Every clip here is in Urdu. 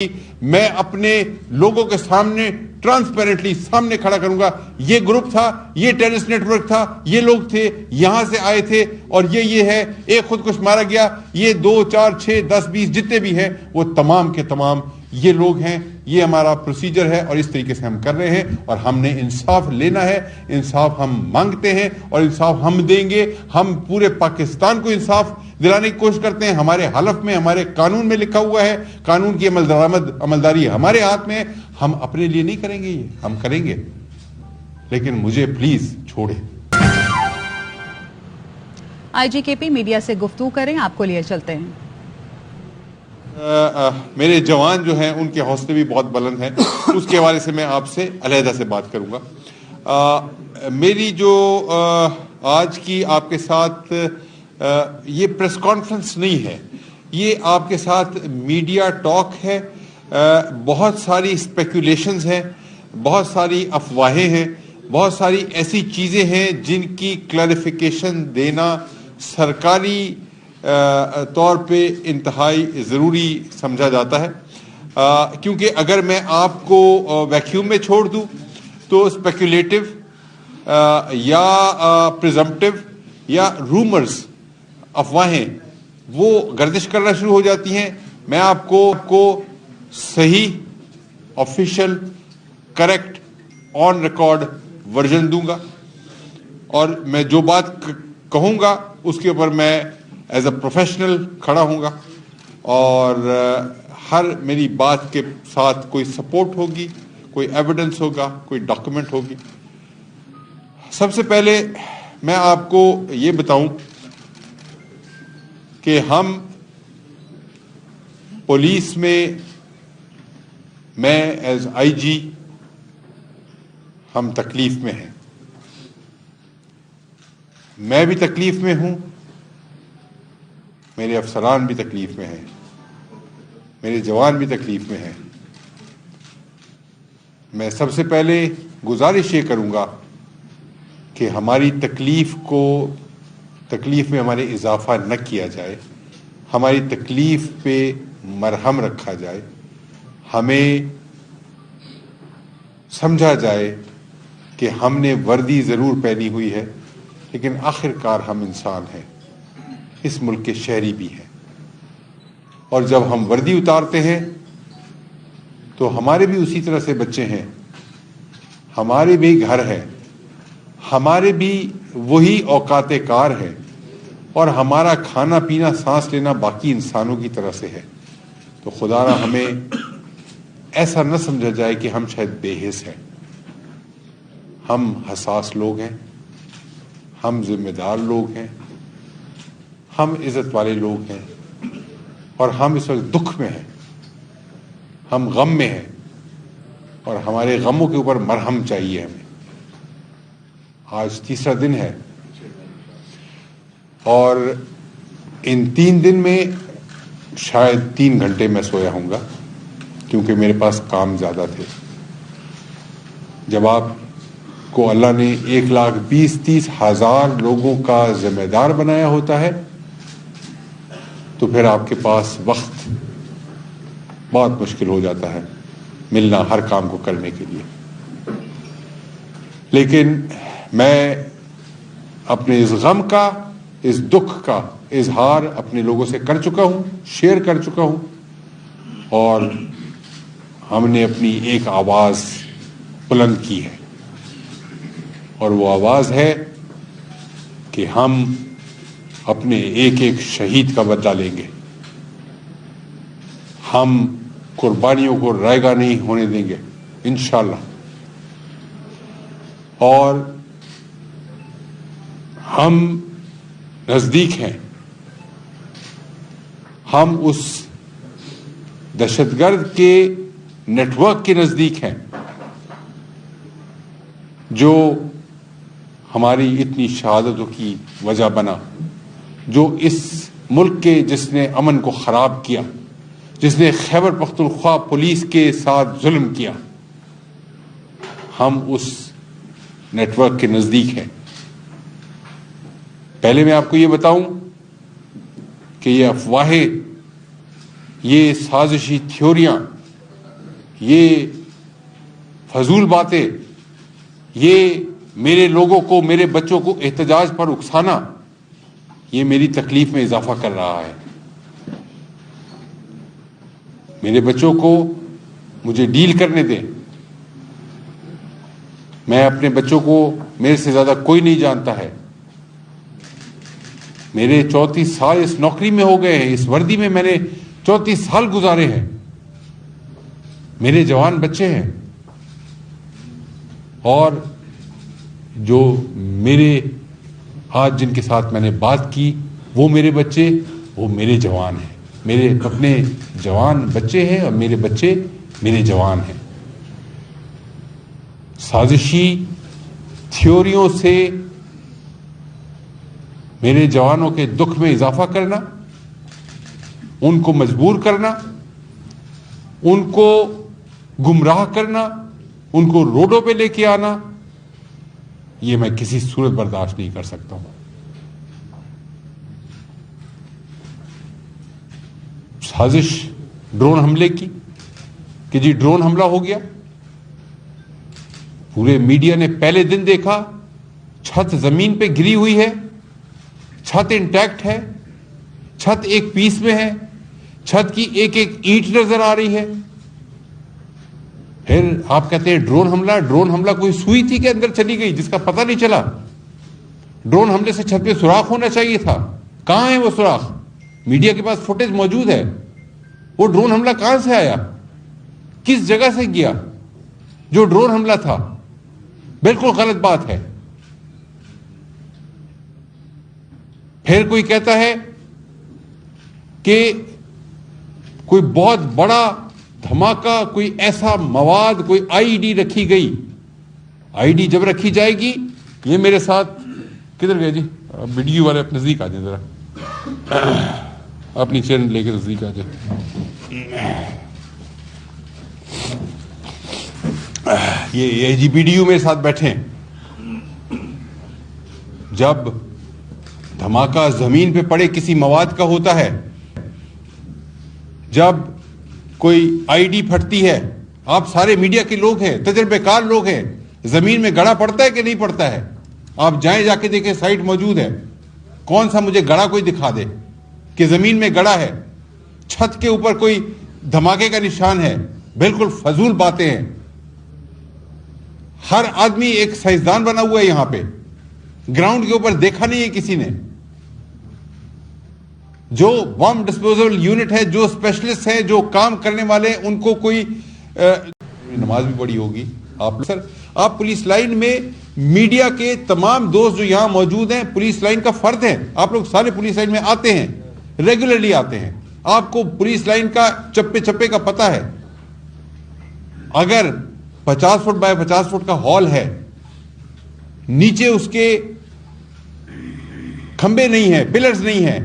میں اپنے لوگوں کے سامنے ٹرانسپیرنٹلی سامنے کھڑا کروں گا، یہ گروپ تھا، یہ ٹیررسٹ نیٹ ورک تھا، یہ لوگ تھے، یہاں سے آئے تھے، اور یہ ہے، ایک خودکش مارا گیا، یہ 2 4 6 10 20 جتنے بھی ہیں وہ تمام کے تمام یہ لوگ ہیں۔ یہ ہمارا پروسیجر ہے اور اس طریقے سے ہم کر رہے ہیں، اور ہم نے انصاف لینا ہے، انصاف ہم مانگتے ہیں اور انصاف ہم دیں گے۔ ہم پورے پاکستان کو انصاف دلانے کی کوشش کرتے ہیں۔ ہمارے حلف میں، ہمارے قانون میں لکھا ہوا ہے، قانون کی عملداری ہمارے ہاتھ میں۔ ہم اپنے لیے نہیں کریں گے، یہ ہم کریں گے، لیکن مجھے پلیز چھوڑے۔ آئی جی کے پی میڈیا سے گفتگو کریں، آپ کو لیے چلتے ہیں۔ میرے جوان جو ہیں ان کے حوصلے بھی بہت بلند ہیں، اس کے حوالے سے میں آپ سے علیحدہ سے بات کروں گا۔ میری جو آج کی آپ کے ساتھ یہ پریس کانفرنس نہیں ہے، یہ آپ کے ساتھ میڈیا ٹاک ہے۔ بہت ساری اسپیکولیشنز ہیں، بہت ساری افواہیں ہیں، بہت ساری ایسی چیزیں ہیں جن کی کلیریفیکیشن دینا سرکاری طور پہ انتہائی ضروری سمجھا جاتا ہے، کیونکہ اگر میں آپ کو ویکیوم میں چھوڑ دوں تو اسپیکولیٹو یا پریزمپٹیو یا رومرز، افواہیں، وہ گردش کرنا شروع ہو جاتی ہیں۔ میں آپ کو صحیح، official, correct, on record version دوں گا، اور میں جو بات کہوں گا اس کے اوپر میں ایز اے پروفیشنل کھڑا ہوں گا، اور ہر میری بات کے ساتھ کوئی سپورٹ ہوگی، کوئی ایویڈنس ہوگا، کوئی ڈاکومنٹ ہوگی۔ سب سے پہلے میں آپ کو یہ بتاؤں کہ ہم پولیس میں ایز آئی جی ہم تکلیف میں ہیں، میں بھی تکلیف میں ہوں، میرے افسران بھی تکلیف میں ہیں، میرے جوان بھی تکلیف میں ہیں۔ میں سب سے پہلے گزارش یہ کروں گا کہ ہماری تکلیف میں ہمارے اضافہ نہ کیا جائے، ہماری تکلیف پہ مرہم رکھا جائے، ہمیں سمجھا جائے کہ ہم نے وردی ضرور پہنی ہوئی ہے، لیکن آخر کار ہم انسان ہیں، اس ملک کے شہری بھی ہیں، اور جب ہم وردی اتارتے ہیں تو ہمارے بھی اسی طرح سے بچے ہیں، ہمارے بھی گھر ہیں، ہمارے بھی وہی اوقات کار ہیں، اور ہمارا کھانا پینا، سانس لینا باقی انسانوں کی طرح سے ہے۔ تو خدا نہ ہمیں ایسا نہ سمجھا جائے کہ ہم شاید بے حس ہیں۔ ہم حساس لوگ ہیں، ہم ذمہ دار لوگ ہیں، ہم عزت والے لوگ ہیں، اور ہم اس وقت دکھ میں ہیں، ہم غم میں ہیں، اور ہمارے غموں کے اوپر مرہم چاہیے ہمیں۔ آج تیسرا دن ہے، اور ان 3 دن میں شاید 3 گھنٹے میں سویا ہوں گا، کیونکہ میرے پاس کام زیادہ تھے۔ جب آپ کو اللہ نے 1,20,30,000 لوگوں کا ذمہ دار بنایا ہوتا ہے تو پھر آپ کے پاس وقت بہت مشکل ہو جاتا ہے ملنا ہر کام کو کرنے کے لیے۔ لیکن میں اپنے اس غم کا، اس دکھ کا اظہار اپنے لوگوں سے کر چکا ہوں، شیئر کر چکا ہوں، اور ہم نے اپنی ایک آواز بلند کی ہے، اور وہ آواز ہے کہ ہم اپنے ایک ایک شہید کا بدلہ لیں گے، ہم قربانیوں کو رائیگاں نہیں ہونے دیں گے انشاءاللہ، اور ہم نزدیک ہیں، ہم اس دہشت گرد کے نیٹ ورک کے نزدیک ہیں جو ہماری اتنی شہادتوں کی وجہ بنا، جو اس ملک کے، جس نے امن کو خراب کیا، جس نے خیبر پختونخوا پولیس کے ساتھ ظلم کیا، ہم اس نیٹ ورک کے نزدیک ہیں۔ پہلے میں آپ کو یہ بتاؤں کہ یہ افواہیں، یہ سازشی تھیوریاں یہ فضول باتیں، یہ میرے لوگوں کو، میرے بچوں کو احتجاج پر اکسانا، یہ میری تکلیف میں اضافہ کر رہا ہے. میرے بچوں کو مجھے ڈیل کرنے دیں. میں اپنے بچوں کو میرے سے زیادہ کوئی نہیں جانتا ہے. میرے 34 سال اس نوکری میں ہو گئے ہیں، اس وردی میں میں نے 34 سال گزارے ہیں. میرے جوان بچے ہیں، اور جو میرے آج جن کے ساتھ میں نے بات کی وہ میرے بچے، وہ میرے جوان ہیں. میرے اپنے جوان بچے ہیں اور میرے بچے میرے جوان ہیں. سازشی تھیوریوں سے میرے جوانوں کے دکھ میں اضافہ کرنا، ان کو مجبور کرنا، ان کو گمراہ کرنا، ان کو روڈوں پہ لے کے آنا، یہ میں کسی صورت برداشت نہیں کر سکتا ہوں. سازش ڈرون حملے کی کہ جی ڈرون حملہ ہو گیا. پورے میڈیا نے پہلے دن دیکھا چھت زمین پہ گری ہوئی ہے، چھت انٹیکٹ ہے، چھت ایک پیس میں ہے، چھت کی ایک ایک اینٹ نظر آ رہی ہے. پھر آپ کہتے ہیں ڈرون حملہ. ڈرون حملہ کوئی سوئی تھی کہ اندر چلی گئی جس کا پتہ نہیں چلا؟ ڈرون حملے سے چھت پہ سوراخ ہونا چاہیے تھا. کہاں ہے وہ سوراخ؟ میڈیا کے پاس فوٹیج موجود ہے. وہ ڈرون حملہ کہاں سے آیا؟ کس جگہ سے گیا جو ڈرون حملہ تھا؟ بالکل غلط بات ہے. پھر کوئی کہتا ہے کہ کوئی بہت بڑا دھماکہ، کوئی ایسا مواد، کوئی آئی ڈی رکھی گئی. آئی ڈی جب رکھی جائے گی، یہ میرے ساتھ کدھر گئے جی ویڈیو والے؟ اپنے نزدیک آ جائیں ذرا، اپنی چیئر لے کے نزدیک آ جائیں. یہ جی ویڈیو میرے ساتھ بیٹھے ہیں. جب دھماکہ زمین پہ پڑے کسی مواد کا ہوتا ہے، جب کوئی آئی ڈی پھٹتی ہے، آپ سارے میڈیا کے لوگ ہیں، تجربہ کار لوگ ہیں، زمین میں گڑا پڑتا ہے کہ نہیں پڑتا ہے؟ آپ جائیں، جا کے دیکھیں، سائٹ موجود ہے. کون سا مجھے گڑا کوئی دکھا دے کہ زمین میں گڑا ہے، چھت کے اوپر کوئی دھماکے کا نشان ہے. بالکل فضول باتیں ہیں. ہر آدمی ایک سائنسدان بنا ہوا ہے یہاں پہ. گراؤنڈ کے اوپر دیکھا نہیں ہے کسی نے. جو بم ڈسپوزل یونٹ ہے، جو اسپیشلسٹ ہیں، جو کام کرنے والے، ان کو کوئی نماز بھی پڑھی ہوگی آپ سر. آپ پولیس لائن میں میڈیا کے تمام دوست جو یہاں موجود ہیں، پولیس لائن کا فرد ہیں. آپ لوگ سارے پولیس لائن میں آتے ہیں، ریگولرلی آتے ہیں. آپ کو پولیس لائن کا چپے چپے کا پتہ ہے. اگر 50 فٹ بائی 50 فٹ کا ہال ہے، نیچے اس کے کھمبے نہیں ہیں، پلرز نہیں ہیں،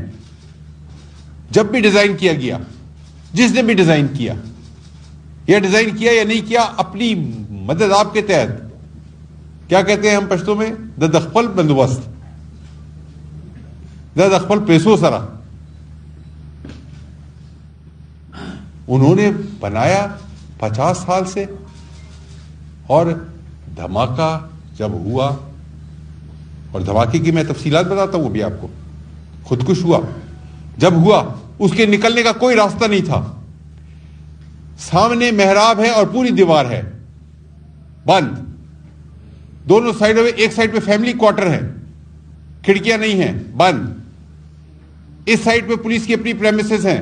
جب بھی ڈیزائن کیا گیا، جس نے بھی ڈیزائن کیا یا ڈیزائن کیا یا نہیں کیا، اپنی مدد آپ کے تحت، کیا کہتے ہیں ہم پشتو میں، د خپل بندوبست، د خپل پیسو سرا، انہوں نے بنایا 50 سال سے. اور دھماکہ جب ہوا، اور دھماکے کی میں تفصیلات بتاتا ہوں ابھی آپ کو، خودکش ہوا. جب ہوا اس کے نکلنے کا کوئی راستہ نہیں تھا. سامنے محراب ہے اور پوری دیوار ہے بند. دونوں سائڈوں میں، ایک سائڈ پہ فیملی کوارٹر ہے، کھڑکیاں نہیں ہیں، بند. اس سائڈ پہ پولیس کی اپنی پریمیسز ہیں،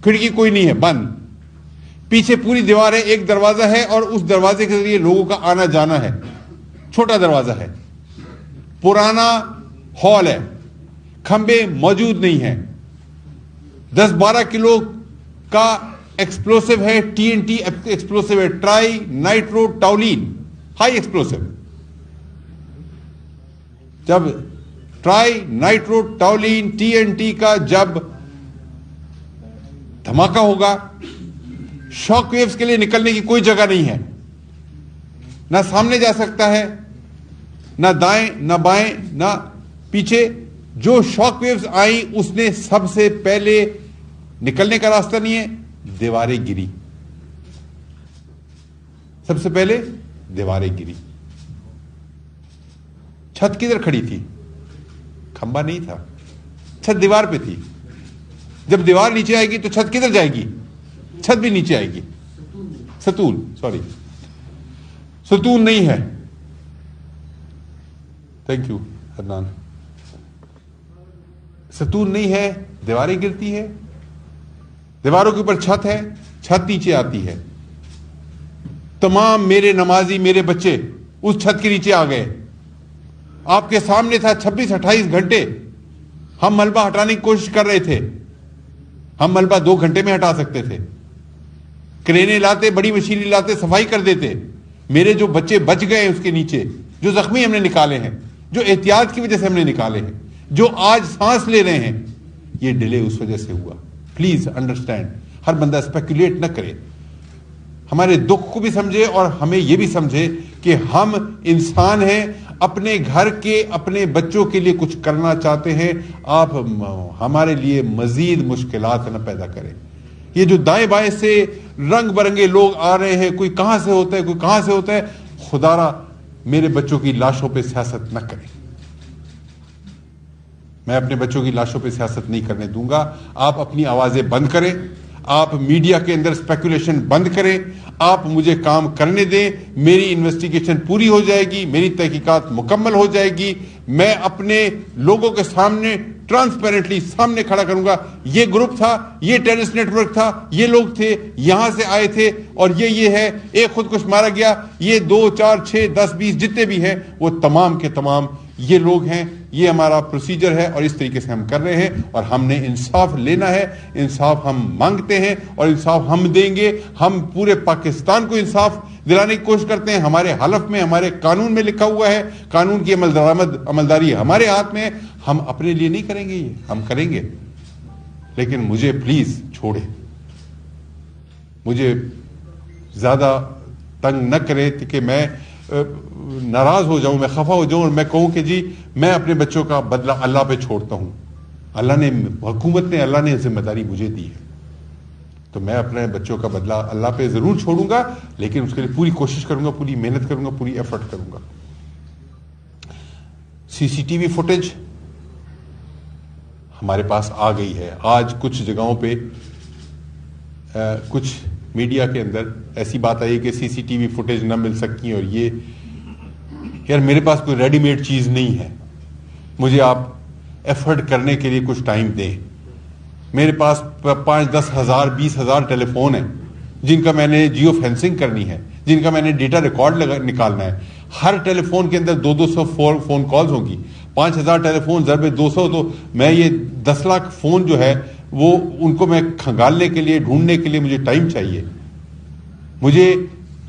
کھڑکی کوئی نہیں ہے، بند. پیچھے پوری دیوار ہے، ایک دروازہ ہے، اور اس دروازے کے ذریعے لوگوں کا آنا جانا ہے. چھوٹا دروازہ ہے، پرانا ہال ہے، کھمبے موجود نہیں ہیں. 10-12 کلو کا ایکسپلوسو ہے، TNT ایکسپلوسو ہے، ٹرائی نائٹرو ٹاولین، ہائی ایکسپلوسو. جب ٹرائی نائٹرو ٹاولین TNT کا جب دھماکہ ہوگا، شاک ویوز کے لیے نکلنے کی کوئی جگہ نہیں ہے. نہ سامنے جا سکتا ہے، نہ دائیں، نہ بائیں، نہ پیچھے. جو شاک ویوز آئیں، اس نے سب سے پہلے، نکلنے کا راستہ نہیں ہے، دیواریں گری. سب سے پہلے دیواریں گری. چھت کدھر کھڑی تھی؟ کھمبا نہیں تھا, چھت دیوار پہ تھی. جب دیوار نیچے آئے گی تو چھت کدھر جائے گی؟ چھت بھی نیچے آئے گی. ستون نہیں ہے. Thank you Adnan. ستون نہیں ہے, دیواریں گرتی ہے, دیواروں کے اوپر چھت ہے, چھت نیچے آتی ہے. تمام میرے نمازی, میرے بچے اس چھت کے نیچے آ گئے. آپ کے سامنے تھا 26-28 گھنٹے ہم ملبہ ہٹانے کی کوشش کر رہے تھے. ہم ملبہ 2 گھنٹے میں ہٹا سکتے تھے. کرینے لاتے, بڑی مشینیں لاتے, صفائی کر دیتے. میرے جو بچے بچ گئے اس کے نیچے, جو زخمی ہم نے نکالے ہیں, جو احتیاط کی وجہ سے ہم نے نکالے ہیں, جو آج سانس لے رہے ہیں, یہ ڈیلے اس وجہ سے ہوا. Please understand. ہر بندہ اسپیکولیٹ نہ کرے. ہمارے دکھ کو بھی سمجھے اور ہمیں یہ بھی سمجھے کہ ہم انسان ہیں, اپنے گھر کے, اپنے بچوں کے لیے کچھ کرنا چاہتے ہیں. آپ ہمارے لیے مزید مشکلات نہ پیدا کریں. یہ جو دائیں بائیں سے رنگ برنگے لوگ آ رہے ہیں, کوئی کہاں سے ہوتا ہے, کوئی کہاں سے ہوتا ہے, خدا را میرے بچوں کی لاشوں پہ سیاست نہ کریں. میں اپنے بچوں کی لاشوں پہ سیاست نہیں کرنے دوں گا. آپ اپنی آوازیں بند کریں, آپ میڈیا کے اندر اسپیکولیشن بند کریں, آپ مجھے کام کرنے دیں. میری انویسٹیگیشن پوری ہو جائے گی, میری تحقیقات مکمل ہو جائے گی. میں اپنے لوگوں کے سامنے ٹرانسپیرنٹلی سامنے کھڑا کروں گا, یہ گروپ تھا, یہ ٹیررسٹ نیٹ ورک تھا, یہ لوگ تھے, یہاں سے آئے تھے, اور یہ ہے, ایک خودکش مارا گیا, یہ 2 4 6 10 20 جتنے بھی ہیں وہ تمام کے تمام یہ لوگ ہیں. یہ ہمارا پروسیجر ہے اور اس طریقے سے ہم کر رہے ہیں, اور ہم نے انصاف لینا ہے. انصاف ہم مانگتے ہیں اور انصاف ہم دیں گے. ہم پورے پاکستان کو انصاف دلانے کی کوشش کرتے ہیں. ہمارے حلف میں, ہمارے قانون میں لکھا ہوا ہے, قانون کی عملداری ہمارے ہاتھ میں. ہم اپنے لیے نہیں کریں گے, یہ ہم کریں گے, لیکن مجھے پلیز چھوڑے, مجھے زیادہ تنگ نہ کرے کہ میں ناراض ہو جاؤں, میں خفا ہو جاؤں اور میں کہوں کہ جی میں اپنے بچوں کا بدلہ اللہ پہ چھوڑتا ہوں. اللہ نے, حکومت نے, اللہ نے ذمہ داری مجھے دی ہے, تو میں اپنے بچوں کا بدلہ اللہ پہ ضرور چھوڑوں گا, لیکن اس کے لیے پوری کوشش کروں گا, پوری محنت کروں گا, پوری ایفرٹ کروں گا. CCTV فوٹیج ہمارے پاس آ گئی ہے. آج کچھ جگہوں پہ کچھ میڈیا کے اندر ایسی بات آئی کہ CCTV فوٹیج نہ مل سکتی, اور یہ یار میرے پاس کوئی ریڈی میڈ چیز نہیں ہے, مجھے آپ ایفرٹ کرنے کے لیے کچھ ٹائم دیں. میرے پاس 5-10 ہزار 20 ہزار ٹیلی فون ہیں جن کا میں نے جیو فینسنگ کرنی ہے, جن کا میں نے ڈیٹا ریکارڈ نکالنا ہے. ہر ٹیلی فون کے اندر 200 فون کالز ہوں گی. 5000 ٹیلی فون ضرب 200, تو میں یہ 10 لاکھ فون جو ہے وہ ان کو میں کھنگالنے کے لیے, ڈھونڈنے کے لیے مجھے ٹائم چاہیے. مجھے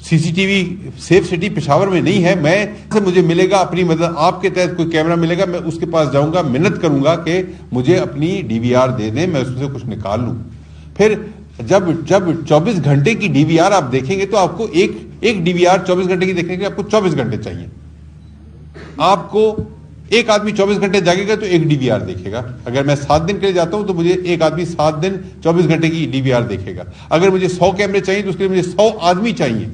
CCTV سیف سٹی پشاور میں نہیں ہے, میں سے مجھے ملے گا اپنی مدد, آپ کے تحت کوئی کیمرہ ملے گا, میں اس کے پاس جاؤں گا, منت کروں گا کہ مجھے اپنی DVR دے دیں, میں اس میں سے کچھ نکال لوں. پھر جب 24 گھنٹے کی DVR آپ دیکھیں گے تو آپ کو ایک DVR 24 گھنٹے کی دیکھنے کے لیے آپ کو 24 گھنٹے چاہیے. آپ کو ایک آدمی 24 گھنٹے جاگے گا تو ایک DVR دیکھے گا. اگر میں 7 دن کے لیے جاتا ہوں تو مجھے ایک آدمی 7 دن 24 گھنٹے کی DVR دیکھے گا. اگر مجھے 100 کیمرے چاہیے تو اس کے لیے مجھے 100 آدمی چاہیے.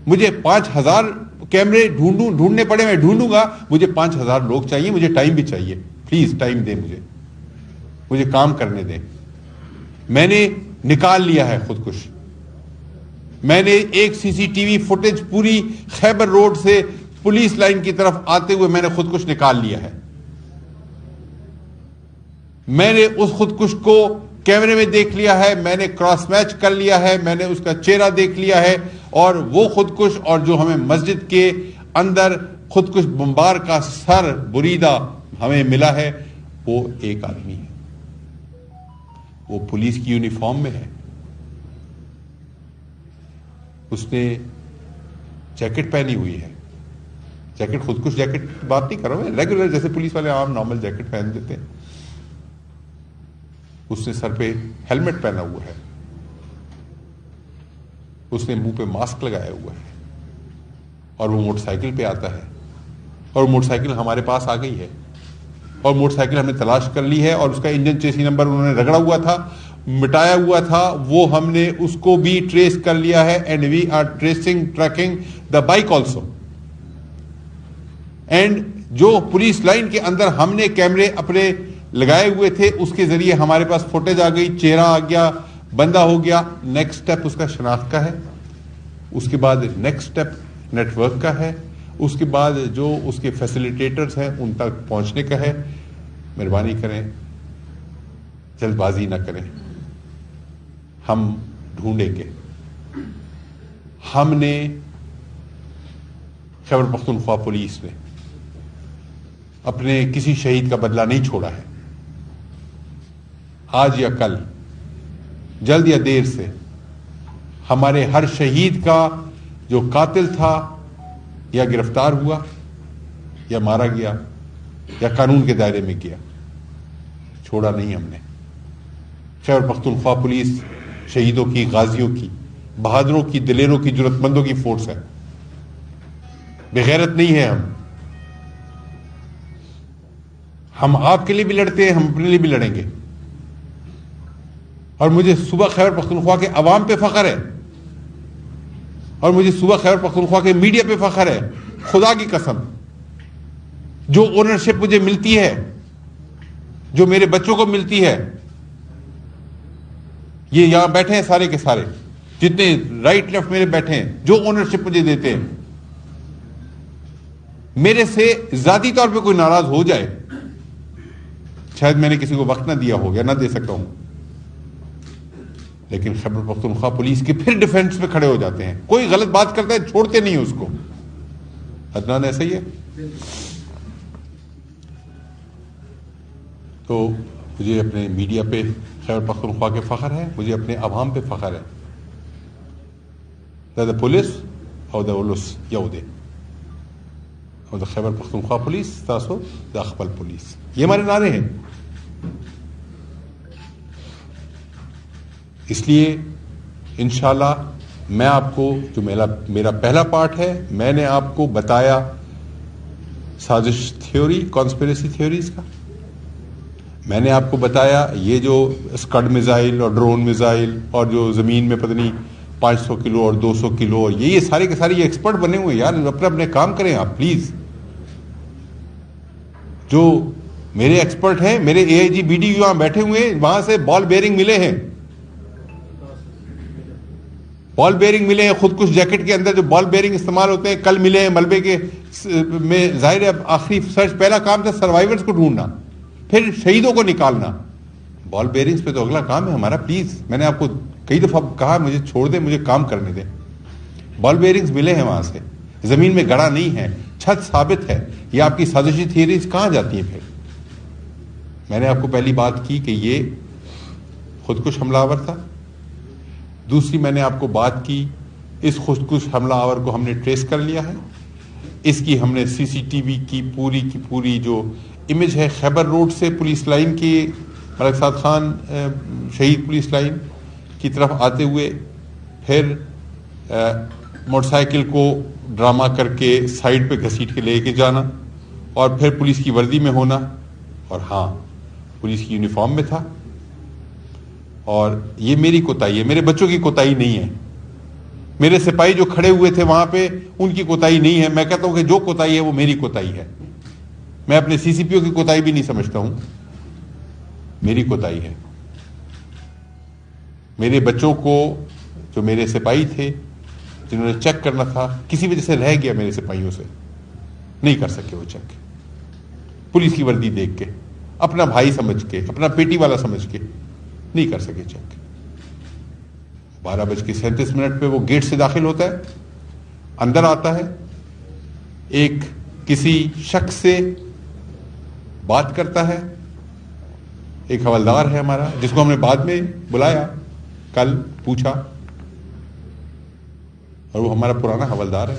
مجھے 5000 کیمرے ڈھونڈنے پڑے, میں ڈھونڈوں گا, مجھے 5000 لوگ چاہیے. مجھے ٹائم بھی چاہیے, پلیز ٹائم دیں, مجھے کام کرنے دیں. میں نے نکال لیا ہے خودکش. میں نے ایک CCTV فوٹیج پوری خیبر روڈ سے پولیس لائن کی طرف آتے ہوئے میں نے خودکش نکال لیا ہے. میں نے اس خودکش کو کیمرے میں دیکھ لیا ہے, میں نے کراس میچ کر لیا ہے, میں نے اس کا چہرہ دیکھ لیا ہے, اور وہ خودکش اور جو ہمیں مسجد کے اندر خودکش بمبار کا سر بریدہ ہمیں ملا ہے, وہ ایک آدمی ہے. وہ پولیس کی یونیفارم میں ہے, اس نے جیکٹ پہنی ہوئی ہے. جیکٹ, خودکش جیکٹ بات نہیں کر رہا ہوں, ریگولر جیسے پولیس والے عام نارمل جیکٹ پہن دیتے ہیں. اس نے سر پہ ہیلمٹ پہنا ہوا ہے, اس نے منہ پہ ماسک لگایا ہوا ہے, اور وہ موٹر سائیکل پہ آتا ہے, اور موٹر سائیکل ہمارے پاس آ گئی ہے, اور موٹر سائیکل ہم نے تلاش کر لی ہے, اور اس کا انجن چیسی نمبر انہوں نے رگڑا ہوا تھا. مٹایا ہوا تھا وہ ہم نے اس کو بھی ٹریس کر لیا ہے, and we are tracking the bike also. And جو پولیس لائن کے اندر ہم نے کیمرے اپنے لگائے ہوئے تھے اس کے ذریعے ہمارے پاس فوٹیج آ گئی, چہرہ آ گیا, بندہ ہو گیا. نیکسٹ سٹیپ اس کا شناخت کا ہے, اس کے بعد نیکسٹ سٹیپ نیٹ ورک کا ہے, اس کے بعد جو اس کے فیسیلیٹیٹرز ہیں ان تک پہنچنے کا ہے. مہربانی کریں, جلد بازی نہ کریں, ہم ڈھونڈیں گے. ہم نے خیبر پختونخوا پولیس نے اپنے کسی شہید کا بدلہ نہیں چھوڑا ہے. آج یا کل, جلد یا دیر سے, ہمارے ہر شہید کا جو قاتل تھا یا گرفتار ہوا یا مارا گیا یا قانون کے دائرے میں گیا, چھوڑا نہیں ہم نے. خیبر پختونخوا پولیس شہیدوں کی, غازیوں کی, بہادروں کی, دلیروں کی, جرأت مندوں کی فورس ہے. بغیرت نہیں ہے ہم آپ کے لیے بھی لڑتے ہیں, ہم اپنے لیے بھی لڑیں گے. اور مجھے صبح خیبر پختونخوا کے عوام پہ فخر ہے, اور مجھے صبح خیبر پختونخوا کے میڈیا پہ فخر ہے. خدا کی قسم, جو اونرشپ مجھے ملتی ہے, جو میرے بچوں کو ملتی ہے, یہ یہاں بیٹھے ہیں سارے کے سارے, جتنے رائٹ لیفٹ میرے بیٹھے ہیں, جو اونرشپ مجھے دیتے ہیں, میرے سے ذاتی طور پہ کوئی ناراض ہو جائے, شاید میں نے کسی کو وقت نہ دیا ہو یا نہ دے سکتا ہوں, لیکن خیبر پختونخوا پولیس کے پھر ڈیفینس میں کھڑے ہو جاتے ہیں. کوئی غلط بات کرتا ہے چھوڑتے نہیں اس کو. عدنان ایسا ہی ہے. تو مجھے اپنے میڈیا پہ خیبر پختونخوا کے فخر ہے, مجھے اپنے عوام پہ فخر ہے. دا پولیس اور دا اولس یودے اور دا خیبر پختونخوا پولیس تاسو دا خپل پولیس, یہ ہمارے نعرے ہیں. اس لیے انشاءاللہ میں آپ کو, جو میرا پہلا پارٹ ہے, میں نے آپ کو بتایا سازش تھیوری, کانسپریسی تھیوریز کا. میں نے آپ کو بتایا یہ جو اسکڈ میزائل اور ڈرون میزائل اور جو زمین میں پتہ نہیں 500 کلو اور 200 کلو اور یہ سارے کے سارے یہ ایکسپرٹ بنے ہوئے. یار اپنے کام کریں آپ پلیز. جو میرے ایکسپرٹ ہیں, میرے اے آئی جی بی ڈی وہاں بیٹھے ہوئے ہیں, وہاں سے بال بیئرنگ ملے ہیں, بال بیئرنگ ملے ہیں. خودکش جیکٹ کے اندر جو بال بیئرنگ استعمال ہوتے ہیں کل ملے ہیں ملبے کے میں. ظاہر ہے آخری سرچ, پہلا کام تھا سروائیورز کو ڈھونڈنا, پھر شہیدوں کو نکالنا. بال بیئرنگز پہ تو اگلا کام ہے ہمارا. پلیز, میں نے آپ کو کئی دفعہ کہا مجھے چھوڑ دیں, مجھے کام کرنے دیں. بال بیئرنگز ملے ہیں وہاں سے, زمین میں گڑا نہیں ہے, چھت ثابت ہے. یہ آپ کی سازشی تھیوریز کہاں جاتی ہیں پھر؟ میں نے آپ کو پہلی بات کی کہ یہ خودکش حملہ آور تھا. دوسری میں نے آپ کو بات کی اس خودکش حملہ آور کو ہم نے ٹریس کر لیا ہے. اس کی ہم نے سی سی ٹی وی کی پوری جو امیج ہے خیبر روڈ سے پولیس لائن کی, ملک سعد خان شہید پولیس لائن کی طرف آتے ہوئے, پھر موٹر سائیکل کو ڈرامہ کر کے سائڈ پہ گھسیٹ کے لے کے جانا, اور پھر پولیس کی وردی میں ہونا, اور ہاں پولیس کی یونیفارم میں تھا. اور یہ میری کوتاہی ہے, میرے بچوں کی کوتاہی نہیں ہے. میرے سپاہی جو کھڑے ہوئے تھے وہاں پہ ان کی کوتاہی نہیں ہے. میں کہتا ہوں کہ جو کوتاہی ہے وہ میری کوتاہی ہے. میں اپنے سی سی پی او کی کوتاہی بھی نہیں سمجھتا ہوں, میری کوتاہی ہے. میرے بچوں کو, جو میرے سپاہی تھے جنہوں نے چیک کرنا تھا, کسی وجہ سے رہ گیا میرے سپاہیوں سے, نہیں کر سکے وہ چیک. پولیس کی وردی دیکھ کے, اپنا بھائی سمجھ کے, اپنا پیٹی والا سمجھ کے نہیں کر سکے چیک. 12:37 پہ وہ گیٹ سے داخل ہوتا ہے, اندر آتا ہے, ایک کسی شخص سے بات کرتا ہے. ایک حوالدار ہے ہمارا جس کو ہم نے بعد میں بلایا, کل پوچھا, اور وہ ہمارا پرانا حوالدار ہے.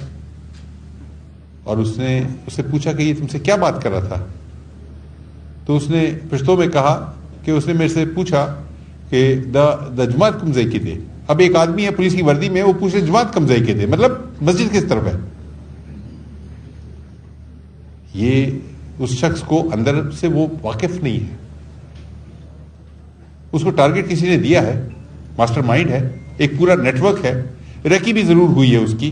اور اس نے اس سے پوچھا کہ یہ تم سے کیا بات کر رہا تھا؟ تو اس نے پشتو میں کہا کہ اس نے میرے سے پوچھا کہ دا جماعت کم زئی کے دے. اب ایک آدمی ہے پولیس کی وردی میں, وہ پوچھے جماعت کم زئی کے دے, مطلب مسجد کس طرف ہے. یہ اس شخص کو اندر سے وہ واقف نہیں ہے. اس کو ٹارگٹ کسی نے دیا ہے, ماسٹر مائنڈ ہے, ایک پورا نیٹ ورک ہے, ریکی بھی ضرور ہوئی ہے اس کی,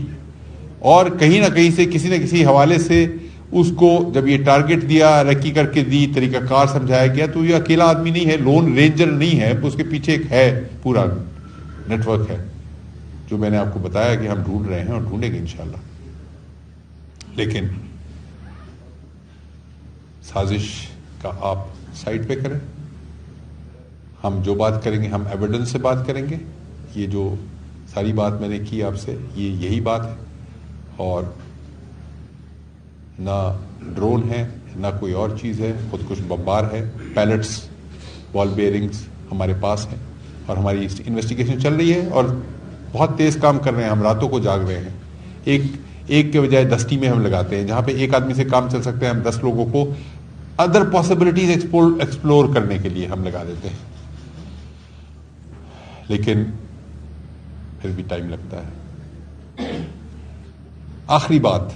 اور کہیں نہ کہیں سے کسی نہ کسی حوالے سے اس کو جب یہ ٹارگٹ دیا, ریکی کر کے دی, طریقہ کار سمجھایا گیا, تو یہ اکیلا آدمی نہیں ہے, لون رینجر نہیں ہے, اس کے پیچھے ایک ہے پورا نیٹ ورک ہے, جو میں نے آپ کو بتایا کہ ہم ڈھونڈ رہے ہیں اور ڈھونڈیں گے انشاءاللہ. لیکن سازش کا آپ سائٹ پہ کریں, ہم جو بات کریں گے ہم ایویڈنس سے بات کریں گے. یہ جو ساری بات میں نے کی آپ سے, یہ یہی بات ہے, اور نہ ڈرون ہے نہ کوئی اور چیز ہے, خود کچھ بمبار ہے, پیلٹس, بال بیئرنگز ہمارے پاس ہیں, اور ہماری انویسٹیگیشن چل رہی ہے, اور بہت تیز کام کر رہے ہیں, ہم راتوں کو جاگ رہے ہیں. ایک کے بجائے 10 ٹیمیں ہم لگاتے ہیں, جہاں پہ ایک آدمی سے کام چل سکتے ہیں, ہم 10 لوگوں کو ادر پاسبلٹیز ایکسپلور کرنے کے لیے ہم لگا دیتے ہیں. لیکن پھر بھی ٹائم لگتا ہے. آخری بات,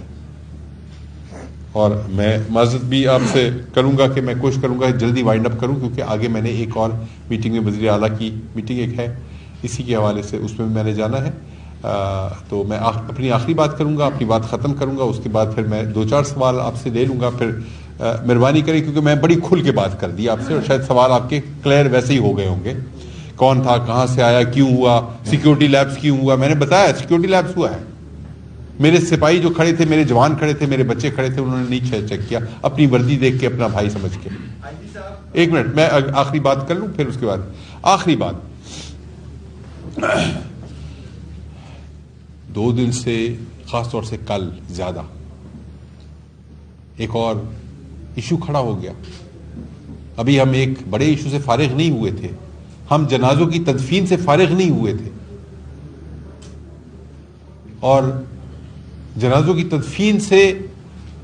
اور میں معذرت بھی آپ سے کروں گا کہ میں کوشش کروں گا جلدی وائنڈ اپ کروں, کیونکہ آگے میں نے ایک اور میٹنگ میں وزیر اعلیٰ کی میٹنگ ایک ہے, اسی کے حوالے سے اس میں بھی میں نے جانا ہے. تو میں اپنی آخری بات کروں گا, اپنی بات ختم کروں گا, اس کے بعد پھر میں 2-4 سوال آپ سے لے لوں گا. پھر مہربانی کریں, کیونکہ میں بڑی کھل کے بات کر دی آپ سے, اور شاید سوال آپ کے کلیئر ویسے ہی ہو گئے ہوں گے. کون تھا, کہاں سے آیا, کیوں ہوا, سیکیورٹی لیپس کیوں ہوا, میں نے بتایا سیکیورٹی لیپس ہوا ہے. میرے سپاہی جو کھڑے تھے, میرے جوان کھڑے تھے, میرے بچے کھڑے تھے, انہوں نے نہیں چیک کیا, اپنی وردی دیکھ کے, اپنا بھائی سمجھ کے. ایک منٹ, میں آخری بات کر لوں, پھر اس کے بعد آخری بات. 2 دن سے, خاص طور سے کل زیادہ, ایک اور ایشو کھڑا ہو گیا. ابھی ہم ایک بڑے ایشو سے فارغ نہیں ہوئے تھے, ہم جنازوں کی تدفین سے فارغ نہیں ہوئے تھے, اور جنازوں کی تدفین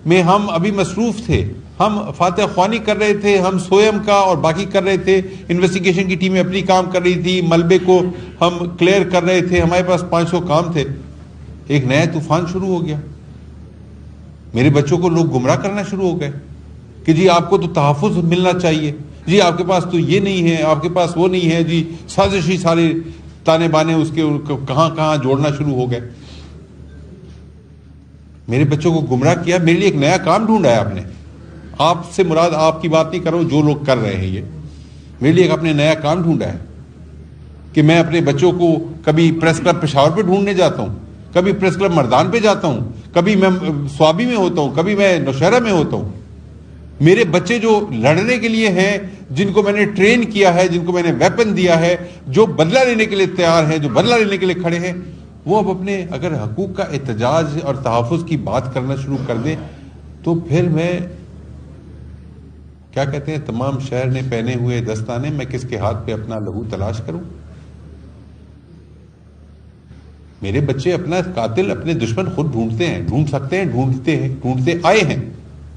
میں ہم ابھی مصروف تھے. ہم فاتح خوانی کر رہے تھے, ہم سوئم کا اور باقی کر رہے تھے, انویسٹیگیشن کی ٹیمیں اپنی کام کر رہی تھی, ملبے کو ہم کلیئر کر رہے تھے, ہمارے پاس 500 کام تھے. ایک نیا طوفان شروع ہو گیا, میرے بچوں کو لوگ گمراہ کرنا شروع ہو گئے کہ جی آپ کو تو تحفظ ملنا چاہیے, جی آپ کے پاس تو یہ نہیں ہے, آپ کے پاس وہ نہیں ہے, جی سازشی سارے تانے بانے اس کے کہاں کہاں جوڑنا شروع ہو گئے. میرے بچوں کو گمراہ کیا, میرے لیے ایک نیا کام ڈھونڈا ہے آپ نے. آپ سے مراد آپ کی بات نہیں کر رہا ہوں, جو لوگ کر رہے ہیں, یہ میرے لیے ایک اپنے نیا کام ڈھونڈا ہے کہ میں اپنے بچوں کو کبھی پریس کلب پشاور پہ ڈھونڈنے جاتا ہوں, کبھی پریس کلب مردان پہ جاتا ہوں, کبھی میں سوابی میں ہوتا ہوں, کبھی میں نوشہرہ میں ہوتا ہوں. میرے بچے جو لڑنے کے لیے ہیں, جن کو میں نے ٹرین کیا ہے, جن کو میں نے ویپن دیا ہے, جو بدلہ لینے کے لیے تیار ہیں, جو بدلہ لینے کے لیے کھڑے ہیں, وہ اب اپنے اگر حقوق کا احتجاج اور تحفظ کی بات کرنا شروع کر دیں, تو پھر میں کیا کہتے ہیں, تمام شہر نے پہنے ہوئے دستانے, میں کس کے ہاتھ پہ اپنا لہو تلاش کروں. میرے بچے اپنا قاتل, اپنے دشمن خود ڈھونڈتے ہیں, ڈھونڈ سکتے ہیں, ڈھونڈتے آئے ہیں,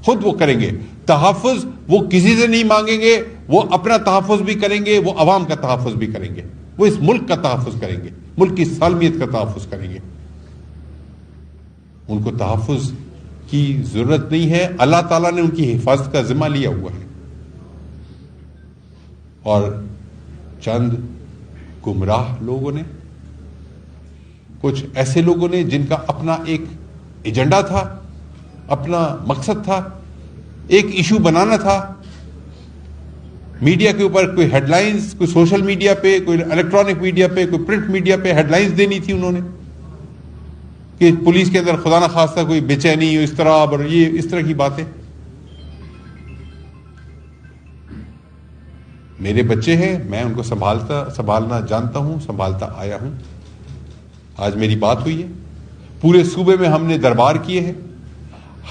خود وہ کریں گے. تحفظ وہ کسی سے نہیں مانگیں گے, وہ اپنا تحفظ بھی کریں گے, وہ عوام کا تحفظ بھی کریں گے, وہ اس ملک کا تحفظ کریں گے, ملک کی سالمیت کا تحفظ کریں گے. ان کو تحفظ کی ضرورت نہیں ہے, اللہ تعالیٰ نے ان کی حفاظت کا ذمہ لیا ہوا ہے. اور چند گمراہ لوگوں نے, کچھ ایسے لوگوں نے جن کا اپنا ایک ایجنڈا تھا, اپنا مقصد تھا, ایک ایشو بنانا تھا, میڈیا کے اوپر کوئی ہیڈ لائنز, کوئی سوشل میڈیا پہ, کوئی الیکٹرانک میڈیا پہ, کوئی پرنٹ میڈیا پہ ہیڈ لائنز دینی تھی انہوں نے کہ پولیس کے اندر خدا نہ خواستہ کوئی بے چینی, اضطراب اور یہ اس طرح کی باتیں. میرے بچے ہیں, میں ان کو سنبھالنا جانتا ہوں, سنبھالتا آیا ہوں. آج میری بات ہوئی ہے, پورے صوبے میں ہم نے دربار کیے ہیں,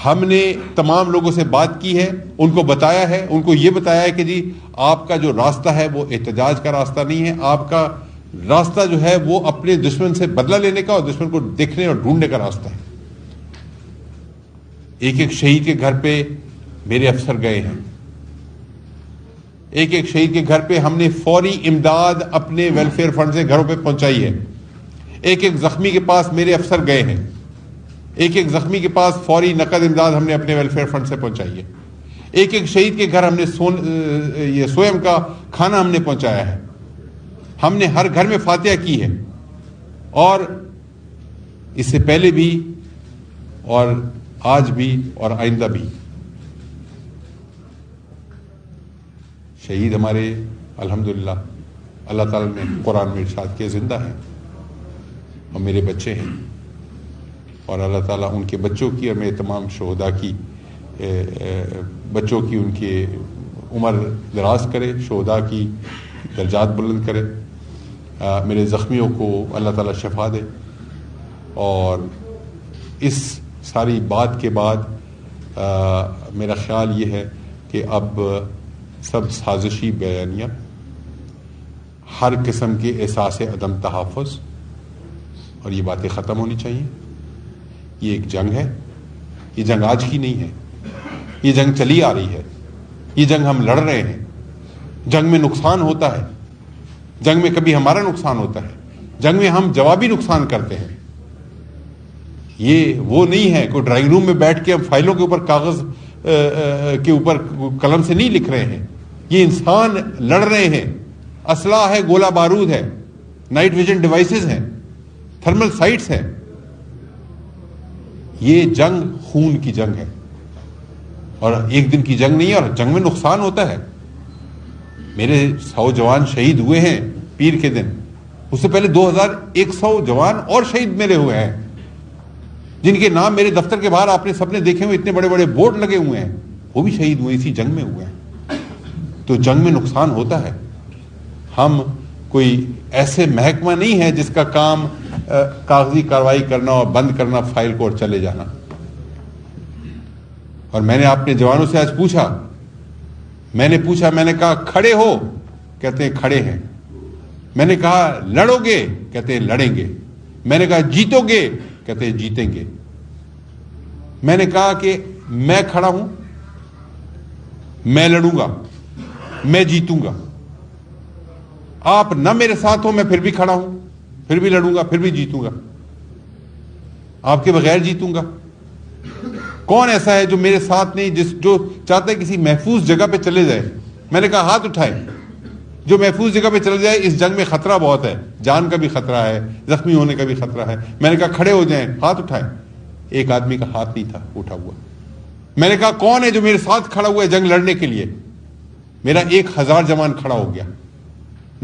ہم نے تمام لوگوں سے بات کی ہے, ان کو بتایا ہے, ان کو یہ بتایا ہے کہ جی آپ کا جو راستہ ہے وہ احتجاج کا راستہ نہیں ہے, آپ کا راستہ جو ہے وہ اپنے دشمن سے بدلہ لینے کا اور دشمن کو دیکھنے اور ڈھونڈنے کا راستہ ہے. ایک ایک شہید کے گھر پہ میرے افسر گئے ہیں, ایک ایک شہید کے گھر پہ ہم نے فوری امداد اپنے ویلفیئر فنڈ سے گھروں پہ پہنچائی ہے. ایک ایک زخمی کے پاس میرے افسر گئے ہیں, ایک ایک زخمی کے پاس فوری نقد امداد ہم نے اپنے ویلفیئر فنڈ سے پہنچائی ہے. ایک ایک شہید کے گھر ہم نے یہ سوئم کا کھانا ہم نے پہنچایا ہے. ہم نے ہر گھر میں فاتحہ کی ہے، اور اس سے پہلے بھی اور آج بھی اور آئندہ بھی. شہید ہمارے الحمدللہ اللہ تعالیٰ نے قرآن میں ارشاد کیا زندہ ہیں، اور میرے بچے ہیں، اور اللہ تعالیٰ ان کے بچوں کی اور میرے تمام شہداء کی بچوں کی ان کے عمر دراز کرے، شہداء کی درجات بلند کرے، میرے زخمیوں کو اللہ تعالیٰ شفا دے. اور اس ساری بات کے بعد میرا خیال یہ ہے کہ اب سب سازشی بیانیہ، ہر قسم کے احساس عدم تحفظ، اور یہ باتیں ختم ہونی چاہیے. یہ ایک جنگ ہے، یہ جنگ آج کی نہیں ہے، یہ جنگ چلی آ رہی ہے، یہ جنگ ہم لڑ رہے ہیں. جنگ میں نقصان ہوتا ہے، جنگ میں کبھی ہمارا نقصان ہوتا ہے، جنگ میں ہم جوابی نقصان کرتے ہیں. یہ وہ نہیں ہے کوئی ڈرائنگ روم میں بیٹھ کے ہم فائلوں کے اوپر کاغذ کے اوپر قلم سے نہیں لکھ رہے ہیں. یہ انسان لڑ رہے ہیں، اسلحہ ہے، گولہ بارود ہے، نائٹ ویژن ڈیوائسز ہیں، تھرمل سائٹس ہیں. یہ جنگ خون کی جنگ ہے، اور ایک دن کی جنگ نہیں ہے، اور جنگ میں نقصان ہوتا ہے. میرے 100 جوان شہید ہوئے ہیں پیر کے دن، اس سے پہلے 2100 جوان اور شہید میرے ہوئے ہیں، جن کے نام میرے دفتر کے باہر آپ نے سب نے دیکھے ہوئے، اتنے بڑے بڑے بورڈ لگے ہوئے ہیں. وہ بھی شہید ہوئے، اسی جنگ میں ہوئے ہیں. تو جنگ میں نقصان ہوتا ہے. ہم کوئی ایسے محکمہ نہیں ہے جس کا کام کاغذی کارروائی کرنا اور بند کرنا فائل کو اور چلے جانا. اور میں نے اپنے جوانوں سے آج پوچھا، میں نے کہا کھڑے ہو؟ کہتے ہیں کھڑے ہیں. میں نے کہا لڑو گے؟ کہتے ہیں لڑیں گے. میں نے کہا جیتو گے؟ کہتے ہیں جیتیں گے. میں نے کہا کہ میں کھڑا ہوں، میں لڑوں گا، میں جیتوں گا. آپ نہ میرے ساتھ ہو، میں پھر بھی کھڑا ہوں، پھر بھی لڑوں گا، پھر بھی جیتوں گا. آپ کے بغیر جیتوں گا. کون ایسا ہے جو میرے ساتھ نہیں، جو چاہتا ہے کسی محفوظ جگہ پہ چلے جائے؟ میں نے کہا ہاتھ اٹھائیں جو محفوظ جگہ پہ چلے جائے. اس جنگ میں خطرہ بہت ہے، جان کا بھی خطرہ ہے، زخمی ہونے کا بھی خطرہ ہے. میں نے کہا کھڑے ہو جائیں، ہاتھ اٹھائیں. ایک آدمی کا ہاتھ نہیں تھا اٹھا ہوا. میں نے کہا کون ہے جو میرے ساتھ کھڑا ہوا ہے جنگ لڑنے کے لیے؟ میرا 1000 جوان کھڑا ہو گیا.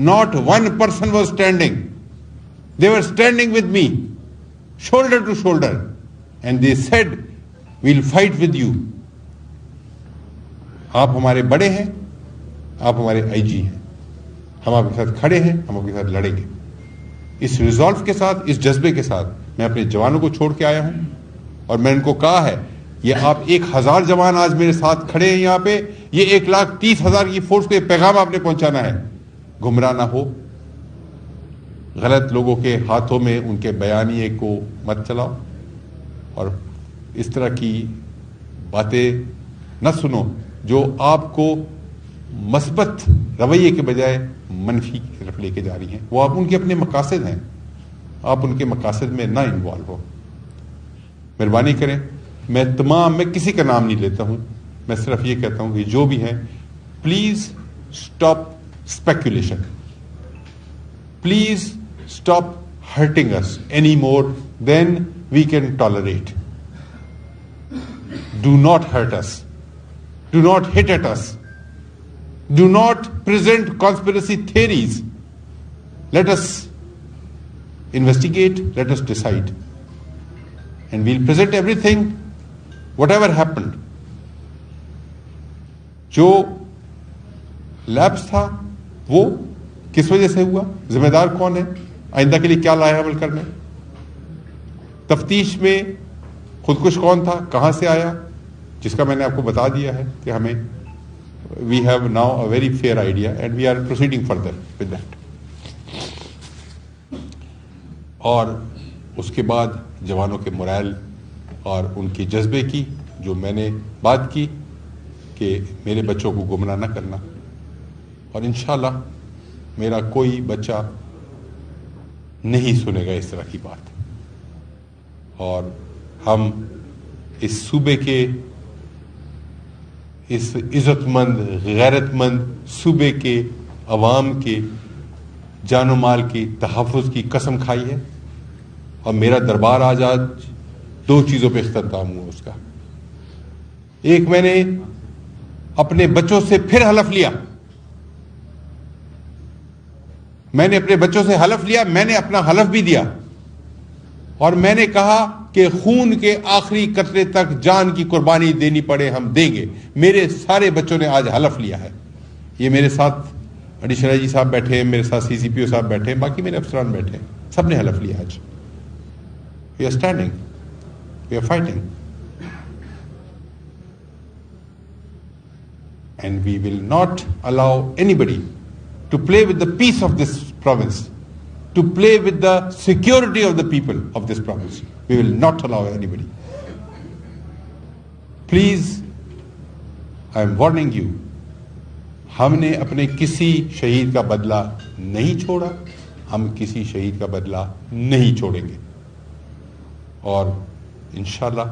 Not one person was standing. They were standing with me, shoulder to shoulder, and they said, "We'll fight with you." آپ ہمارے بڑے ہیں، آپ ہمارے آئی جی ہیں، ہم آپ کے ساتھ کھڑے ہیں، ہم آپ کے ساتھ لڑیں گے. اس ریزالو کے ساتھ، اس جذبے کے ساتھ میں اپنے جوانوں کو چھوڑ کے آیا ہوں. اور میں ان کو کہا ہے، یہ آپ 1000 جوان آج میرے ساتھ کھڑے ہیں یہاں پہ، یہ 1,30,000 کی فورس کو یہ پیغام آپ نے پہنچانا ہے. گمراہ نہ ہو، غلط لوگوں کے ہاتھوں میں ان کے بیانیے کو مت چلاؤ، اور اس طرح کی باتیں نہ سنو جو آپ کو مثبت رویے کے بجائے منفی کی طرف لے کے جا رہی ہیں. وہ آپ ان کے اپنے مقاصد ہیں، آپ ان کے مقاصد میں نہ انوالو ہو. مہربانی کریں، میں کسی کا نام نہیں لیتا ہوں، میں صرف یہ کہتا ہوں کہ جو بھی ہیں please stop speculation. Please stop hurting us any more than we can tolerate. Do not hurt us. Do not hit at us. Do not present conspiracy theories. Let us investigate, let us decide. And we'll present everything, whatever happened. جو لیپس تھا وہ کس وجہ سے ہوا، ذمہ دار کون ہے، آئندہ کے لیے کیا لایا عمل کرنے. تفتیش میں خودکش کون تھا، کہاں سے آیا، جس کا میں نے آپ کو بتا دیا ہے کہ ہمیں we have now a very fair idea and we are proceeding further with that. اور اس کے بعد جوانوں کے morale اور ان کے جذبے کی جو میں نے بات کی کہ میرے بچوں کو گمراہ نہ کرنا. اور انشاءاللہ میرا کوئی بچہ نہیں سنے گا اس طرح کی بات. اور ہم اس صوبے کے، اس عزت مند غیرت مند صوبے کے عوام کے جان و مال کی تحفظ کی قسم کھائی ہے، اور میرا دربار آج 2 چیزوں پہ اختتام ہوا اس کا. ایک، میں نے اپنے بچوں سے پھر حلف لیا، میں نے اپنے بچوں سے حلف لیا، میں نے اپنا حلف بھی دیا، اور میں نے کہا کہ خون کے آخری قطرے تک جان کی قربانی دینی پڑے ہم دیں گے. میرے سارے بچوں نے آج حلف لیا ہے. یہ میرے ساتھ ایڈیشنل جی صاحب بیٹھے ہیں، میرے ساتھ CCPO صاحب بیٹھے ہیں، باقی میرے افسران بیٹھے ہیں، سب نے حلف لیا آج. We are standing, we are fighting, and we will not allow anybody to play with the peace of this province, to play with the security of the people of this province. We will not allow anybody. Please, I am warning you, ہم نے اپنے کسی شہید کا بدلہ نہیں چھوڑا، ہم کسی شہید کا بدلہ نہیں چھوڑیں گے، اور انشاءاللہ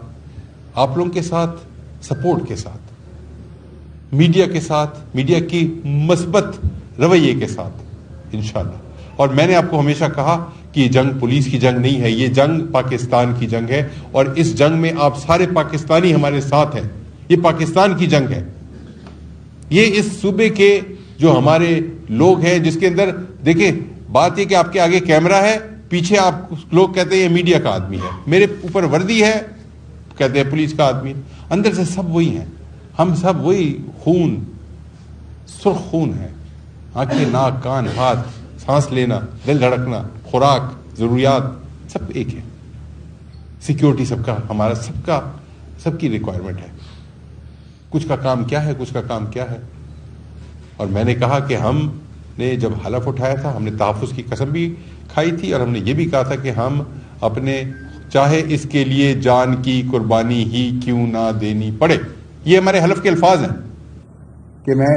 آپ لوگوں کے ساتھ، سپورٹ کے ساتھ، میڈیا کے ساتھ، میڈیا کی مثبت رویے کے ساتھ انشاءاللہ. اور میں نے آپ کو ہمیشہ کہا کہ یہ جنگ پولیس کی جنگ نہیں ہے، یہ جنگ پاکستان کی جنگ ہے، اور اس جنگ میں آپ سارے پاکستانی ہمارے ساتھ ہیں. یہ پاکستان کی جنگ ہے، یہ اس صوبے کے جو ہمارے لوگ ہیں، جس کے اندر دیکھیں بات یہ کہ آپ کے آگے کیمرہ ہے، پیچھے آپ لوگ کہتے ہیں یہ میڈیا کا آدمی ہے، میرے اوپر وردی ہے کہتے ہیں پولیس کا آدمی، اندر سے سب وہی ہیں، ہم سب وہی خون، سرخ خون ہے، آنکھیں، ناک، کان، ہاتھ، سانس لینا، دل دھڑکنا، خوراک، ضروریات سب ایک ہے. سیکیورٹی سب کا، ہمارا سب کی ریکوائرمنٹ ہے. کچھ کا کام کیا ہے، کچھ کا کام کیا ہے. اور میں نے کہا کہ ہم نے جب حلف اٹھایا تھا، ہم نے تحفظ کی قسم بھی کھائی تھی، اور ہم نے یہ بھی کہا تھا کہ ہم اپنے چاہے اس کے لیے جان کی قربانی ہی کیوں نہ دینی پڑے. یہ ہمارے حلف کے الفاظ ہیں کہ میں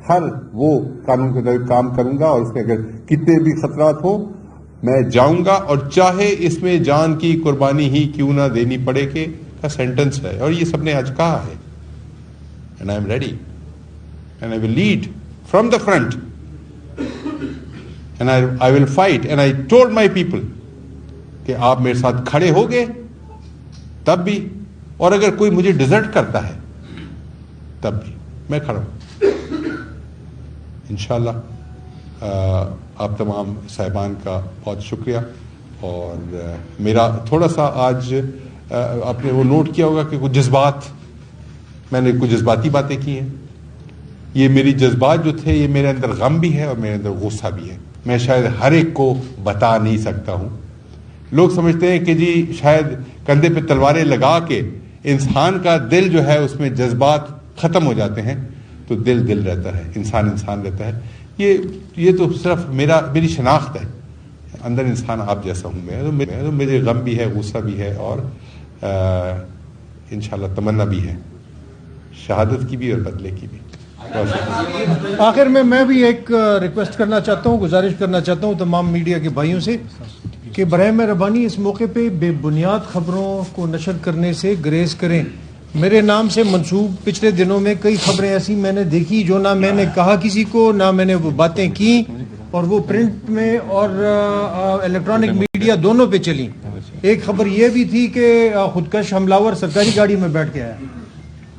ہر وہ قانون کے مطابق کام کروں گا، اور اس میں اگر کتنے بھی خطرات ہو میں جاؤں گا، اور چاہے اس میں جان کی قربانی ہی کیوں نہ دینی پڑے کے کا سینٹنس ہے، اور یہ سب نے آج کہا ہے. And I am ready and I will lead from the front and I will fight. And I told my people کہ آپ میرے ساتھ کھڑے ہو گے تب بھی، اور اگر کوئی مجھے ڈیزرٹ کرتا ہے تب بھی میں کھڑا ہوں انشاءاللہ. آپ تمام صاحبان کا بہت شکریہ. اور میرا تھوڑا سا آج آپ نے وہ نوٹ کیا ہوگا کہ کچھ جذبات، میں نے کچھ جذباتی باتیں کی ہیں. یہ میری جذبات جو تھے، یہ میرے اندر غم بھی ہے اور میرے اندر غصہ بھی ہے. میں شاید ہر ایک کو بتا نہیں سکتا ہوں. لوگ سمجھتے ہیں کہ جی شاید کندھے پہ تلواریں لگا کے انسان کا دل جو ہے اس میں جذبات ختم ہو جاتے ہیں، تو دل رہتا ہے، انسان رہتا ہے. یہ تو صرف میری شناخت ہے. اندر انسان آپ جیسا ہوں میں، میرے غم بھی ہے، غصہ بھی ہے، اور انشاءاللہ تمنا بھی ہے، شہادت کی بھی اور بدلے کی بھی. آخر میں بھی ایک ریکویسٹ کرنا چاہتا ہوں، گزارش کرنا چاہتا ہوں تمام میڈیا کے بھائیوں سے کہ برائے مہربانی اس موقع پہ بے بنیاد خبروں کو نشر کرنے سے گریز کریں. میرے نام سے منسوب پچھلے دنوں میں کئی خبریں ایسی میں نے دیکھی جو نہ میں نے کہا کسی کو، نہ میں نے وہ باتیں کی، اور وہ پرنٹ میں اور الیکٹرانک میڈیا دونوں پہ چلی. ایک خبر یہ بھی تھی کہ خودکش حملہ سرکاری گاڑی میں بیٹھ کے آیا.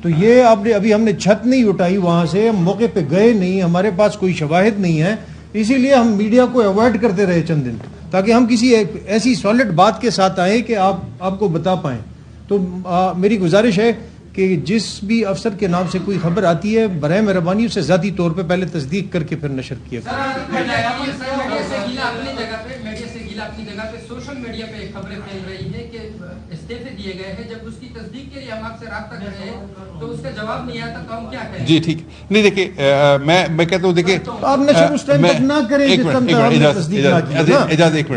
تو یہ ابھی ہم نے چھت نہیں اٹھائی وہاں سے، ہم موقع پہ گئے نہیں، ہمارے پاس کوئی شواہد نہیں ہے، اسی لیے ہم میڈیا کو اوائڈ کرتے رہے چند دن، تاکہ ہم کسی ایسی سالڈ بات کے ساتھ آئیں کہ آپ کو بتا پائیں. تو میری گزارش ہے کہ جس بھی افسر کے نام سے کوئی خبر آتی ہے برائے مہربانی اسے ذاتی طور پہ پہلے تصدیق کر کے پھر نشر کیا. اپنی جگہ پہ سوشل میڈیا پہ ایک خبریں پھیل رہی ہے کہ استعفے دیے گئے ہیں. جب اس کی تصدیق کے لیے ہم آپ سے رابطہ کر رہے ہیں تو اس کا جواب نہیں آتا، تو ہم کیا کہیں؟ جی ٹھیک نہیں، دیکھیے میں کہتا ہوں، دیکھیے آپ نشر اس ٹائم تک نہ کریں جس ٹائم تک ہم نے تصدیق نہ کی. اجازت ایک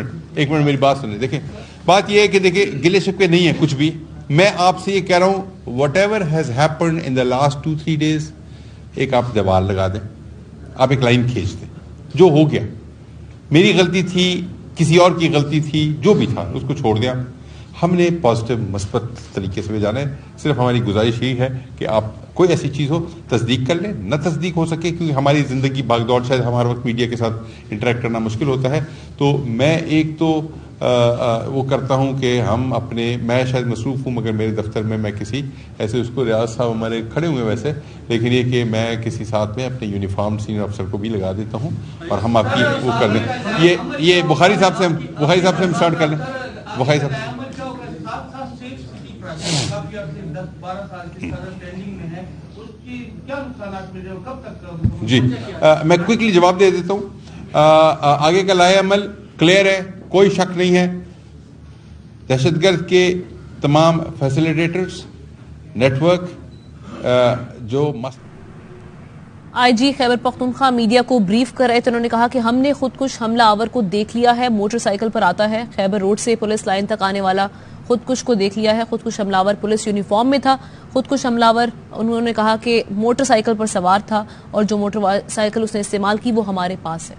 منٹ میری بات سنیں. دیکھیں بات یہ ہے کہ دیکھیں گلے شکوے نہیں ہے کچھ بھی. میں آپ سے یہ کہہ رہا ہوں what ever has happened in the last 2-3 days، ایک آپ دیوار لگا دیں، آپ ایک لائن کھینچ دیں. جو ہو گیا، میری غلطی تھی، کسی اور کی غلطی تھی، جو بھی تھا اس کو چھوڑ دیں. ہم نے پازیٹیو مثبت طریقے سے جانا ہے. صرف ہماری گزارش یہی ہے کہ آپ کوئی ایسی چیز ہو تصدیق کر لیں, نہ تصدیق ہو سکے کیونکہ ہماری زندگی بھاگ دوڑ, شاید ہمارے وقت میڈیا کے ساتھ انٹریکٹ کرنا مشکل ہوتا ہے. تو میں ایک تو وہ کرتا ہوں کہ ہم میں شاید مصروف ہوں مگر میرے دفتر میں کسی ایسے اس کو ریاض صاحب ہمارے کھڑے ہوئے ویسے, لیکن یہ کہ میں کسی ساتھ میں اپنے یونیفارم سینئر افسر کو بھی لگا دیتا ہوں اور ہم آپ کی وہ کر لیں. یہ بخاری صاحب سے ہم اسٹارٹ کر لیں. بخاری صاحب جی میں کوئکلی جواب دے دیتا ہوں. آگے کا لائحہ عمل کلیئر ہے, کوئی شک نہیں ہے. دہشت گرد کے تمام فیسیلیٹیٹرز نیٹ ورک جو آئی جی خیبر پختونخوا میڈیا کو بریف کر رہے تھے, انہوں نے کہا کہ ہم نے خودکش حملہ آور کو دیکھ لیا ہے, موٹر سائیکل پر آتا ہے, خیبر روڈ سے پولیس لائن تک آنے والا خودکش کو دیکھ لیا ہے. خودکش حملہ آور پولیس یونیفارم میں تھا. خودکش حملہ آور انہوں نے کہا کہ موٹر سائیکل پر سوار تھا اور جو موٹر سائیکل اس نے استعمال کی وہ ہمارے پاس ہے.